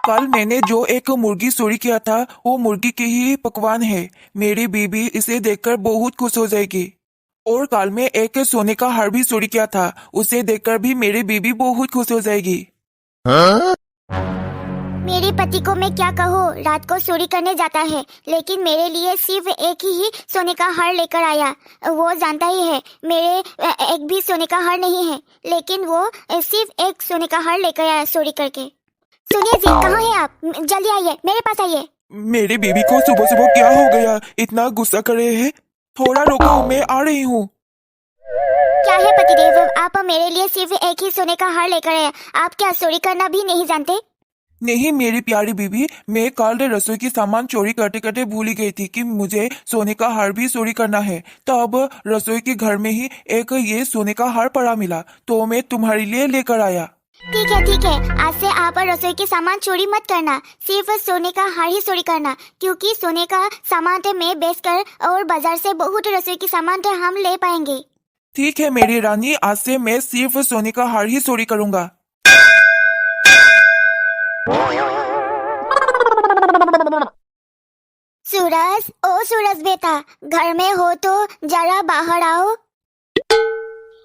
कल मैंने जो एक मुर्गी चोरी किया था वो मुर्गी की ही पकवान है। मेरी बीबी इसे देखकर बहुत खुश हो जाएगी। और कल मैं एक सोने का हार भी चोरी किया था, उसे देखकर भी मेरी बीबी बहुत खुश हो जाएगी। मेरे पति को मैं क्या कहूँ, रात को चोरी करने जाता है लेकिन मेरे लिए सिर्फ एक ही सोने का हार लेकर आया। वो जानता ही है मेरे एक भी सोने का हार नहीं है, लेकिन वो सिर्फ एक सोने का हार लेकर आया चोरी करके। सुनिए जी, कहाँ हैं आप? जल्दी आइए, मेरे पास आइए। मेरी बीबी को सुबह सुबह क्या हो गया, इतना गुस्सा कर रहे हैं? थोड़ा रुको, मैं आ रही हूँ। क्या है पतिदेव, आप मेरे लिए सिर्फ एक ही सोने का हार लेकर आए, आप क्या चोरी करना भी नहीं जानते? नहीं मेरी प्यारी बीबी, मैं कल रसोई की सामान चोरी करते करते भूल ही गई थी कि मुझे सोने का हार भी चोरी करना है। तब रसोई के घर में ही एक ये सोने का हार पड़ा मिला, तो मैं तुम्हारे लिए लेकर आया। ठीक है, आज से आप रसोई के सामान चोरी मत करना, सिर्फ सोने का हार ही चोरी करना, क्योंकि सोने का सामान तो मैं बेचकर और बाजार से बहुत रसोई के सामान तो हम ले पाएंगे। ठीक है मेरी रानी, आज से मैं सिर्फ सोने का हार ही चोरी करूंगा। सूरज, ओ सूरज बेटा, घर में हो तो जरा बाहर आओ।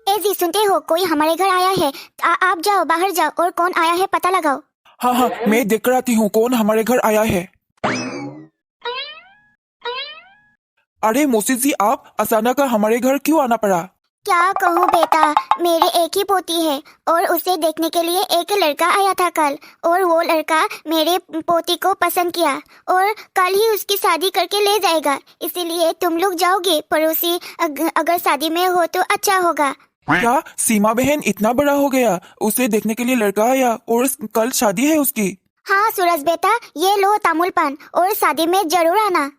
ए जी, सुनते हो, कोई हमारे घर आया है। आप जाओ, बाहर जाओ और कौन आया है पता लगाओ। हाँ हाँ, मैं देख कर आती हूँ कौन हमारे घर आया है। अरे मौसी जी, आप अचानक हमारे घर क्यों आना पड़ा? क्या कहूँ बेटा, मेरी एक ही पोती है और उसे देखने के लिए एक लड़का आया था कल, और वो लड़का मेरे पोती को पसंद किया और कल ही उसकी शादी करके ले जाएगा। इसीलिए तुम लोग जाओगे पड़ोसी, अगर शादी में हो तो अच्छा होगा। क्या सीमा बहन इतना बड़ा हो गया, उसे देखने के लिए लड़का आया और कल शादी है उसकी? हाँ सूरज बेटा, ये लो तामुल पान और शादी में जरूर आना।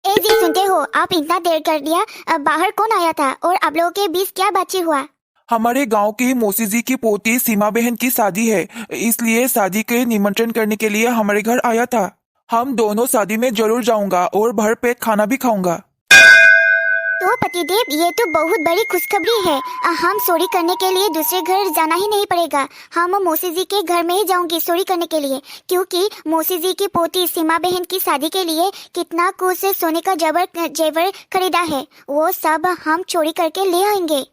ए जी, सुनते हो, आप इतना देर कर दिया, बाहर कौन आया था और आप लोगों के बीच क्या बातचीत हुआ? हमारे गांव की मौसी जी की पोती सीमा बहन की शादी है, इसलिए शादी के निमंत्रण करने के लिए हमारे घर आया था। हम दोनों शादी में जरूर जाऊंगा और भर पेट खाना भी खाऊंगा। तो पतिदेव, ये तो बहुत बड़ी खुशखबरी है। हम चोरी करने के लिए दूसरे घर जाना ही नहीं पड़ेगा। हम मौसी जी के घर में ही जाऊंगी चोरी करने के लिए, क्योंकि मौसी जी की पोती सीमा बहन की शादी के लिए कितना कुछ सोने का जेवर खरीदा है, वो सब हम चोरी करके ले आएंगे।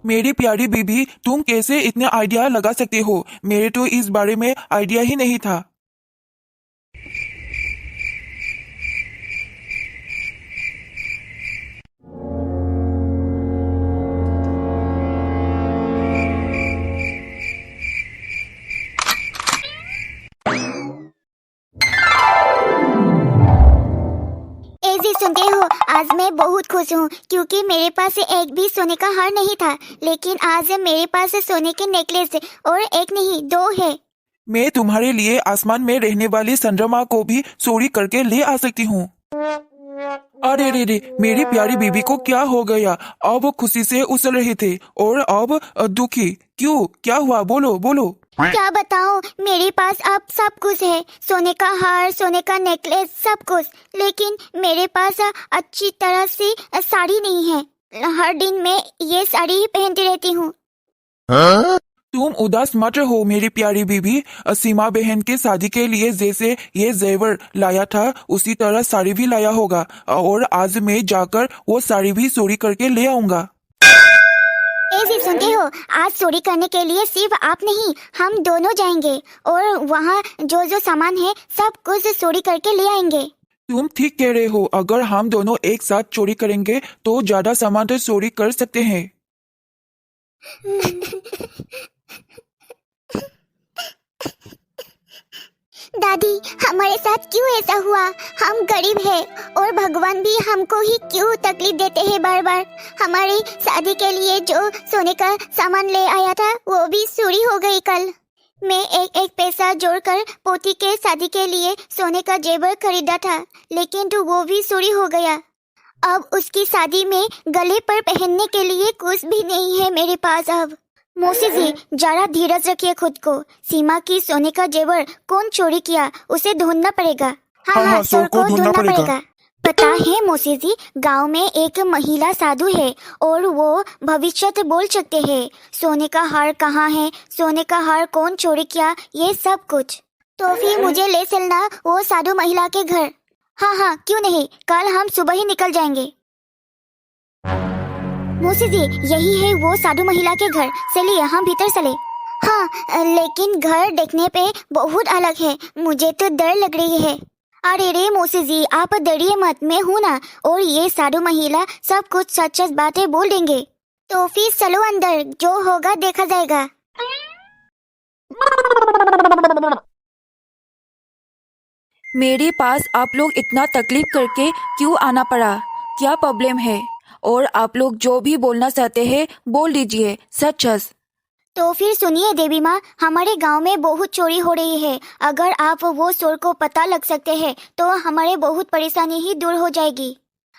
मेरी प्यारी बीबी, तुम कैसे इतने आइडिया लगा सकते हो? मेरे तो इस बारे में आइडिया ही नहीं था। ए जी, सुनते हो, आज मैं बहुत खुश हूँ क्योंकि मेरे पास एक भी सोने का हार नहीं था, लेकिन आज मेरे पास सोने के नेकलेस और एक नहीं दो है। मैं तुम्हारे लिए आसमान में रहने वाली चंद्रमा को भी चोरी करके ले आ सकती हूँ। अरे रे रे, मेरी प्यारी बीबी को क्या हो गया? अब वो खुशी से उछल रहे थे और अब दुखी क्यों? क्या हुआ, बोलो बोलो। क्या बताऊं, मेरे पास अब सब कुछ है, सोने का हार, सोने का नेकलेस, सब कुछ, लेकिन मेरे पास अच्छी तरह से साड़ी नहीं है। हर दिन मैं ये साड़ी ही पहनती रहती हूँ। तुम उदास मत रहो मेरी प्यारी बीबी, सीमा बहन के शादी के लिए जैसे ये जेवर लाया था उसी तरह साड़ी भी लाया होगा, और आज मैं जाकर वो साड़ी भी चोरी करके ले आऊंगा। ऐसे सुनते हो, आज चोरी करने के लिए सिर्फ आप नहीं, हम दोनों जाएंगे और वहाँ जो जो सामान है सब कुछ चोरी करके ले आएंगे। तुम ठीक कह रहे हो, अगर हम दोनों एक साथ चोरी करेंगे तो ज्यादा सामान तो चोरी कर सकते हैं। दादी, हमारे साथ क्यों ऐसा हुआ? हम गरीब हैं और भगवान भी हमको ही क्यों तकलीफ देते हैं बार बार? हमारी शादी के लिए जो सोने का सामान ले आया था वो भी चोरी हो गई कल। मैं एक एक पैसा जोड़कर पोती के शादी के लिए सोने का जेवर खरीदा था, लेकिन तो वो भी चोरी हो गया। अब उसकी शादी में गले पर पहनने के लिए कुछ भी नहीं है मेरे पास अब। मौसी जी, जरा धीरज रखिए खुद को। सीमा की सोने का जेवर कौन चोरी किया उसे ढूंढना पड़ेगा। हाँ, चोर को ढूंढना पड़ेगा। पता है मौसी जी, गांव में एक महिला साधु है और वो भविष्य बोल सकते हैं। सोने का हार कहाँ है, सोने का हार कौन चोरी किया, ये सब कुछ। तो फिर मुझे ले चलना वो साधु महिला के घर। हाँ हाँ, क्यों नहीं, कल हम सुबह ही निकल जाएंगे। मौसी जी, यही है वो साधु महिला के घर, चलिए हम भीतर चले। हाँ, लेकिन घर देखने पे बहुत अलग है, मुझे तो डर लग रही है। अरे रे मौसी जी, आप डरिए मत, मैं हूँ ना, और ये साधु महिला सब कुछ सच सच बातें बोल देंगे। तो फिर चलो अंदर, जो होगा देखा जाएगा। मेरे पास आप लोग इतना तकलीफ करके क्यों आना पड़ा, क्या प्रॉब्लम है? और आप लोग जो भी बोलना चाहते हैं बोल दीजिए, सच सच। तो फिर सुनिए देवी माँ, हमारे गांव में बहुत चोरी हो रही है। अगर आप वो चोर को पता लग सकते हैं तो हमारे बहुत परेशानी ही दूर हो जाएगी।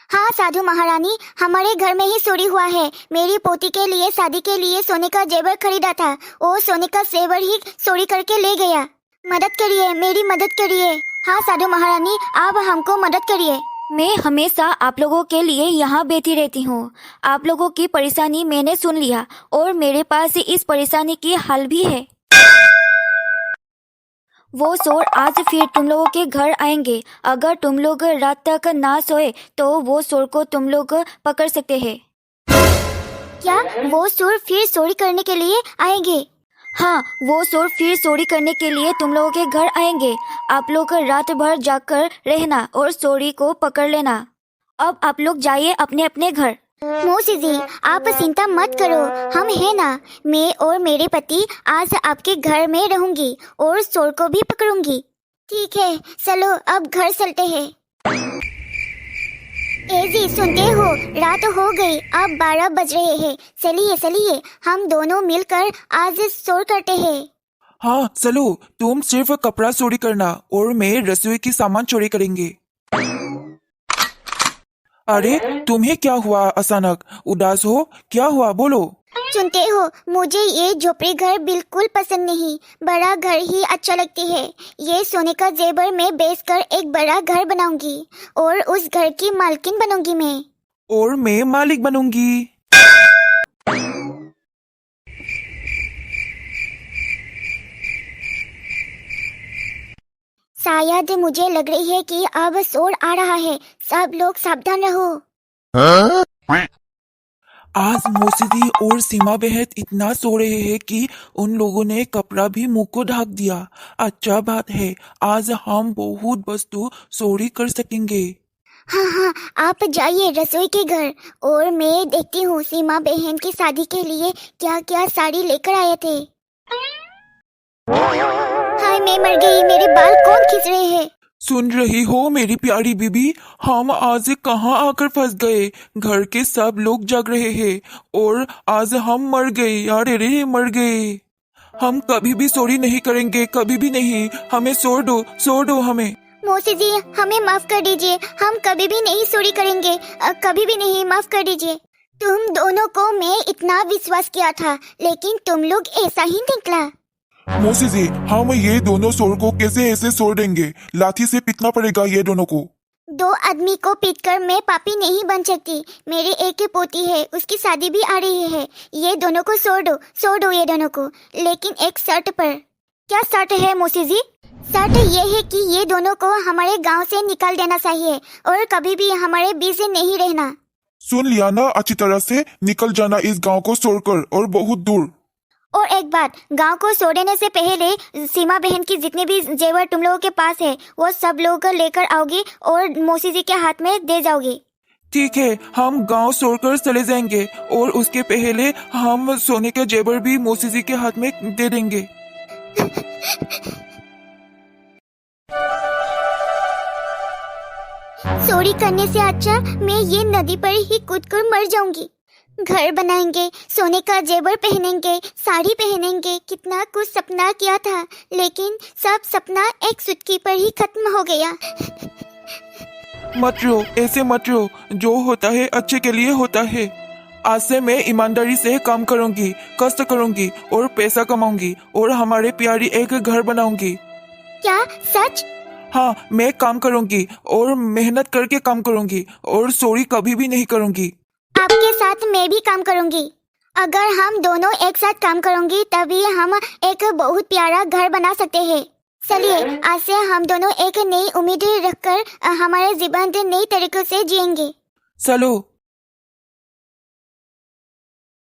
हाँ साधु महारानी, हमारे घर में ही चोरी हुआ है। मेरी पोती के लिए शादी के लिए सोने का जेवर खरीदा था, वो सोने का जेवर ही चोरी करके ले गया। मदद करिए, मेरी मदद करिए। हाँ साधु महारानी, आप हमको मदद करिए। मैं हमेशा आप लोगों के लिए यहाँ बैठी रहती हूँ। आप लोगों की परेशानी मैंने सुन लिया और मेरे पास इस परेशानी की हल भी है। वो चोर आज फिर तुम लोगों के घर आएंगे। अगर तुम लोग रात तक ना सोए तो वो चोर को तुम लोग पकड़ सकते हैं। क्या वो चोर फिर चोरी करने के लिए आएंगे? हाँ, वो चोर फिर चोरी करने के लिए तुम लोगों के घर आएंगे। आप लोग रात भर जाकर रहना और चोरी को पकड़ लेना। अब आप लोग जाइए अपने अपने घर। मौसी जी, आप चिंता मत करो, हम हैं ना। मैं और मेरे पति आज आपके घर में रहूंगी और चोर को भी पकड़ूंगी। ठीक है, चलो अब घर चलते हैं। ए जी, सुनते हो, रात हो गई, अब 12 बज रहे हैं। चलिए चलिए, हम दोनों मिलकर आज चोर करते हैं। हाँ चलो, तुम सिर्फ कपड़ा चोरी करना और मैं रसोई की सामान चोरी करेंगे। अरे तुम्हें क्या हुआ, अचानक उदास हो, क्या हुआ बोलो। सुनते हो, मुझे ये झोपड़ी घर बिल्कुल पसंद नहीं, बड़ा घर ही अच्छा लगती है। ये सोने का जेवर मैं बेचकर एक बड़ा घर बनाऊंगी और उस घर की मालकिन बनूंगी मैं। और मैं मालिक बनूंगी। शायद मुझे लग रही है कि अब चोर आ रहा है, सब लोग सावधान रहो। आज मौसीदी और सीमा बहन इतना सो रहे हैं कि उन लोगों ने कपड़ा भी मुंह को ढक दिया। अच्छा बात है, आज हम बहुत वस्तु चोरी कर सकेंगे। हाँ हाँ, आप जाइए रसोई के घर और मैं देखती हूँ सीमा बहन की शादी के लिए क्या क्या साड़ी लेकर आए थे। हाय, मैं मर गई, मेरे बाल कौन खींच रहे हैं? सुन रही हो मेरी प्यारी बीबी, हम आज कहाँ आकर फंस गए। घर के सब लोग जग रहे हैं और आज हम मर गए यार, अरे मर गए। हम कभी भी चोरी नहीं करेंगे, कभी भी नहीं। हमें छोड़ दो हमें। मौसी जी, हमें माफ कर दीजिए, हम कभी भी नहीं चोरी करेंगे, कभी भी नहीं, माफ कर दीजिए। तुम दोनों को मैं इतना विश्वास किया था, लेकिन तुम लोग ऐसा ही निकला। मौसी जी, हम ये दोनों चोर को कैसे ऐसे छोड़ देंगे? लाठी से पीटना पड़ेगा ये दोनों को। 2 आदमी को पीटकर मैं पापी नहीं बन सकती। मेरी एक ही पोती है, उसकी शादी भी आ रही है। ये दोनों को छोड़ दो ये दोनों को, लेकिन एक शर्त पर। क्या शर्त है मौसी जी? शर्त ये है कि ये दोनों को हमारे गांव से निकाल देना चाहिए और कभी भी हमारे बीच से नहीं रहना। सुन लिया ना, अच्छी तरह से निकल जाना इस गांव को छोड़कर, और बहुत दूर। और एक बात, गांव को छोड़ने से पहले सीमा बहन की जितने भी जेवर तुम लोगों के पास है वो सब लोग लेकर आओगी और मौसी जी के हाथ में दे जाओगी। ठीक है, हम गांव छोड़कर चले जाएंगे और उसके पहले हम सोने के जेवर भी मौसी जी के हाथ में दे देंगे। चोरी करने से अच्छा मैं ये नदी पर ही कूदकर मर जाऊंगी। घर बनाएंगे, सोने का जेवर पहनेंगे, साड़ी पहनेंगे, कितना कुछ सपना किया था, लेकिन सब सपना एक चुटकी पर ही खत्म हो गया। मत रो, ऐसे मत रो, जो होता है अच्छे के लिए होता है। आज से मैं ईमानदारी से काम करूंगी, कष्ट करूंगी और पैसा कमाऊंगी और हमारे प्यारी एक घर बनाऊंगी। क्या सच? हाँ, मैं काम करूंगी और मेहनत करके काम करूंगी और चोरी कभी भी नहीं करूंगी। आपके साथ मैं भी काम करूंगी। अगर हम दोनों एक साथ काम करेंगे तभी हम एक बहुत प्यारा घर बना सकते हैं। चलिए आज से हम दोनों एक नई उम्मीद रखकर हमारे जीवन नई तरीकों से जिएंगे। चलो।